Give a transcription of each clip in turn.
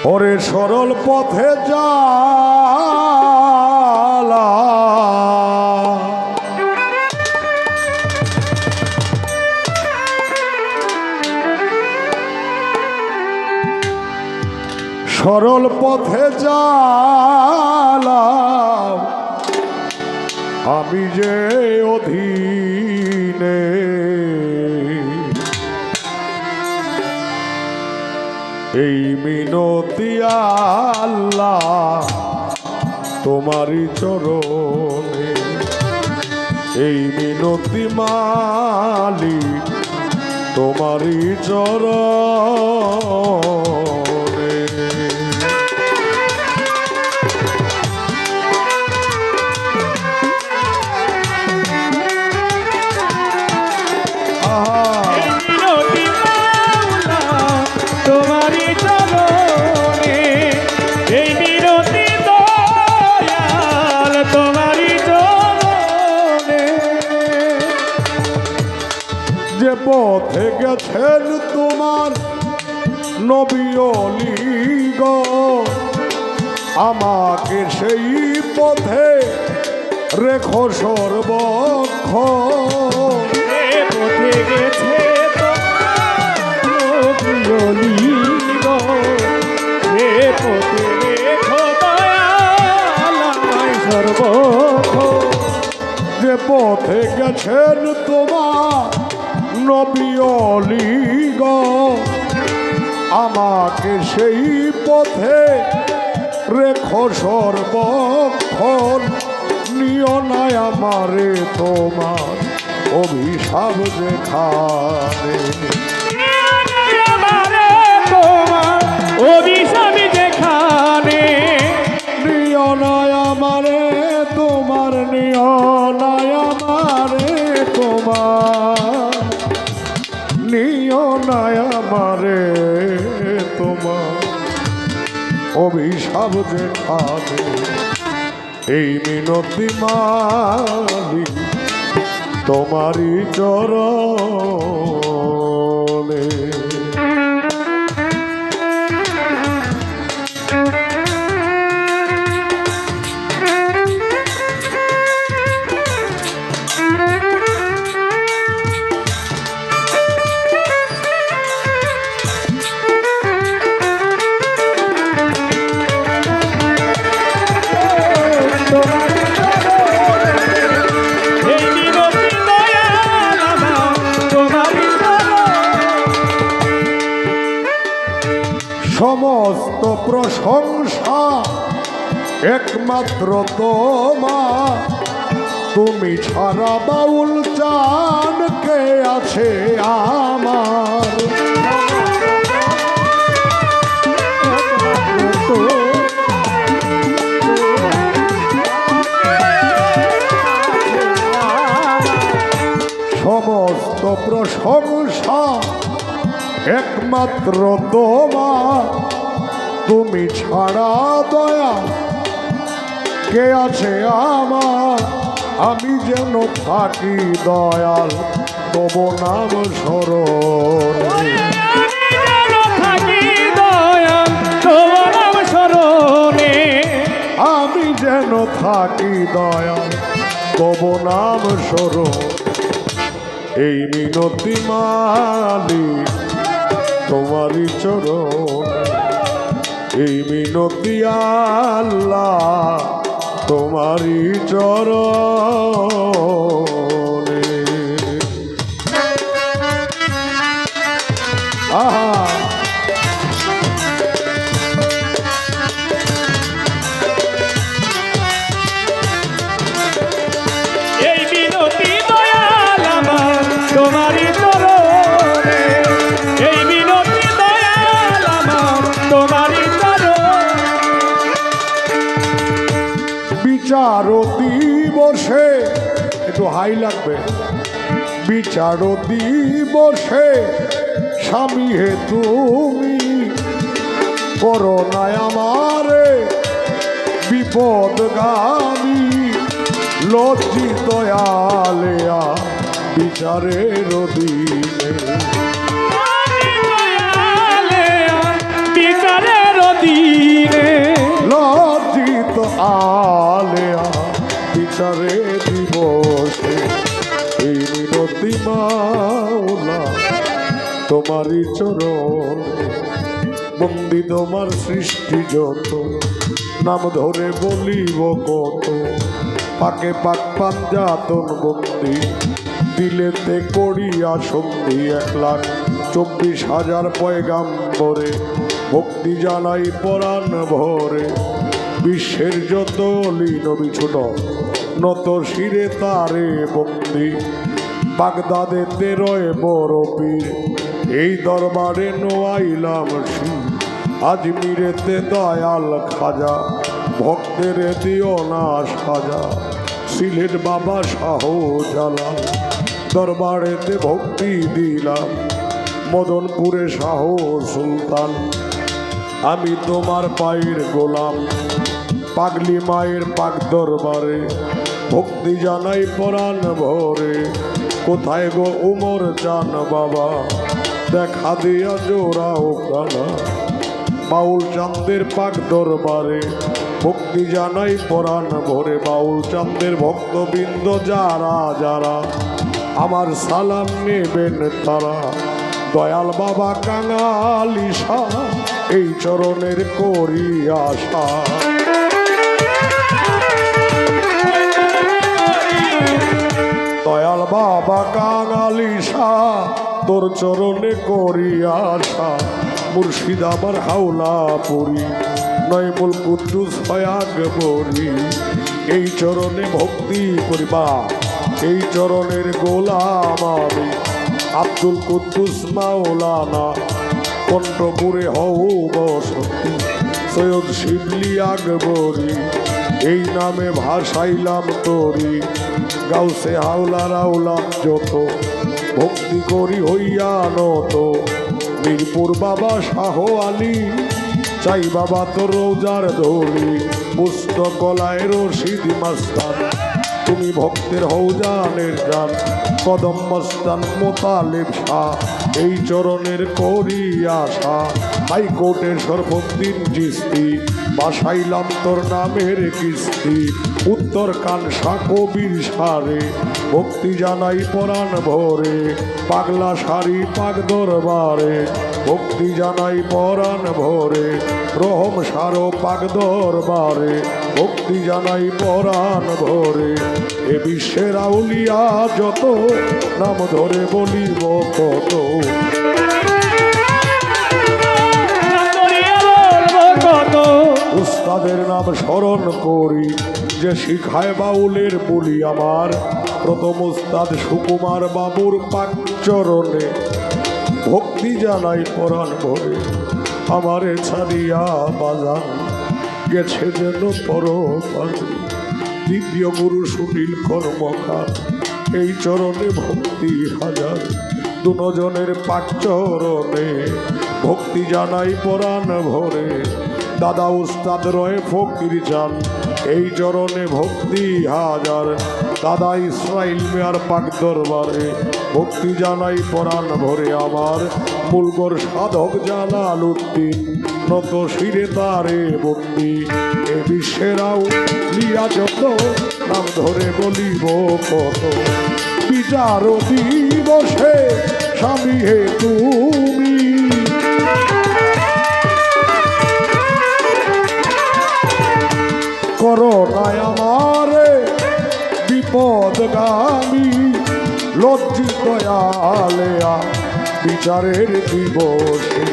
ওরে সরল পথে জালা সরল পথে জালা আমি যে অধীনে এই মিনতি আল্লাহ তোমারই চরণে এই মিনতি মালিক তোমারই চরণে যে পথে গেছেন তোমার নবী ওলি গো আমাকে সেই পথে রেখো সর্বক্ষণ পথে গেছে নবী ওলি গো সে পথে রেখো দয়াল আমায় সর্বক্ষণ যে পথে গেছেন তোমার নবী ওলি গো আমাকে সেই পথে রেখো সর্বক্ষণ নিও না আমারে তোমার অভিশাপ যেখানে তোমার অভিশাপ যেখানে নিও না আমারে তোমার নিও না আমারে তোমার নিও না আমারে তোমার অভিশাপ যেখানে এই মিনতি মালিক তোমারই চরণে সমস্ত প্রশংসা একমাত্র তোমার তুমি ছাড়া বাউল চান কে আছে আমার সমস্ত প্রশংসা একমাত্র তোমার তুমি ছাড়া দয়া কে আছে আমার আমি যেন থাকি দয়াল তব নাম স্মরণে আমি যেন থাকি দয়াল তব নাম স্মরণ এই মিনতি মালিক তোমারই চরণ এই মিনতি আল্লাহ তোমারই চরণে আহা এই মিনতি দয়াল আমার তোমারই চরণে এই মিনতি দয়াল আমার তোমারই চরণে বিচার দিবসে একটু হাই লাগবে বিচার দিবসে স্বামী হে তুমি করো না আমারে বিপদগামী লজ্জিত আলেয়া বিচারের দিনে বিচারের দিনে লজ্জিত আলেয়া বিচারে দিবসে এই মিনতি মাওলা তোমারই চরণ বন্দি তোমার সৃষ্টি যত নাম ধরে বলিব কত পাকে পাক পাঞ্জাতন বন্দি দিলেতে করিয়া সন্ধি 1,24,000 পয়গাম্বরে ভক্তি জানাই পরাণ ভরে বিশ্বের যত অলি নবী ছোট নত শিরে তারে বন্দি বাগদাদেতে রয়ে বড় পীর এই দরবারে নোয়াইলাম শির আজমিরেতে দয়াল খাজা ভক্তের দিও না সাজা সিলেট বাবা শাহ জালাল দরবারেতে ভক্তি দিলাম মদনপুরে শাহ সুলতান আমি তোমার পায়ের গোলাম পাগলি মায়ের পাক দরবারে ভক্তি জানাই পরাণ ভরে কোথায় গো উমর চান বাবা দেখা দিয়া জোড়াও কানা বাউল চাঁদের পাক দরবারে ভক্তি জানাই পরাণ ভরে বাউল চাঁদের ভক্তবৃন্দ যারা যারা আমার সালাম নেবেন তারা দয়াল বাবা কাঙালি শাহ এই চরণের করি আশা দয়াল বাবা কাঙালি শাহ তোর চরণে করি আশা মুর্শিদ আমার হাওলা পুরি নয়মুল কুদ্দুস হয়াগ বরি এই চরণে ভক্তি করিবা এই চরণের গোলাম আমি আব্দুল কুদ্দুস মাওলানা কণ্ঠপুরে হও বসতি সৈয়দ শিবলি আকবরি এই নামে ভাসাইলাম তোরি গাউসে হাওলা রাউলাম যত ভক্তি করি হইয়া নত মিরপুর বাবা শাহ আলী চাই বাবা তোর রোজার ধলি পুস্তকলায় রশিদ মাস্তান তুমি ভক্তের হৌজানের গান কদম মস্তান মোতালেব শাহ এই চরণের করি আশা হাইকোর্টের সর্বদিন চিস্তি বাসাইলাম তোর নামের কিস্তি উত্তর কানসা কবির সারে ভক্তি জানাই পরাণ ভরে পাগলা শাড়ি পাক দরবারে ভক্তি জানাই পরাণ ভরে রহম সারো পাক দরবারে ভক্তি জানাই পরাণ ভরে এ বিশ্বের আউলিয়া যত নাম ধরে বলিব কত উস্তাদের নাম স্মরণ করি যে শিখায় বাউলের বলি আমার প্রথম উস্তাদ সুকুমার বাবুর পাক চরণে ভক্তি জানাই পরাণ ভরে আমারে ছাড়িয়া বাজান গেছে যেন পরপারে দ্বিতীয় গুরু সুনীল কর্মকার এই চরণে ভক্তি হাজার দুজনের পাক চরণে ভক্তি জানাই পরাণ ভরে দাদা উস্তাদ রয়ে ফকির যান এই চরণে ভক্তি হাজার দাদা ইসরাইল মেয়ার পাক দরবারে ভক্তি জানাই পরাণ ভরে আমার মূলগর সাধক জালাল উদ্দিন নত শিরে তারে বন্দি এ বিশ্বেরাও লিয়া যত নাম ধরে বলিব কত বিচার দিবসে স্বামী হে তুমি করোনায় আমারে বিপদগামী লজ্জিত আলেয়া বিচারের দিবসে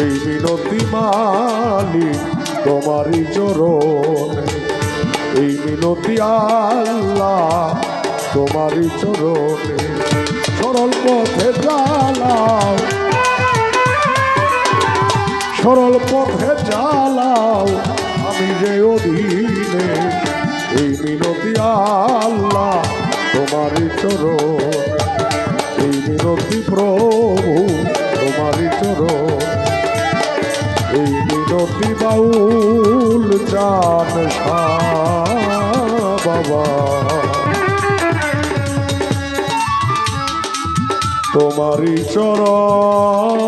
এই মিনতি মালি তোমারই চরণে এই মিনতি আল্লাহ তোমারই চরণে সরল পথে চালাও সরল পথে চালাও আমি যে অধীনে এই মিনতি আল্লাহ তোমারই চরণ এই মিনতি প্রভু তোমারই চরণ এই মিনতি বাউল চান বাবা তোমারই চরণ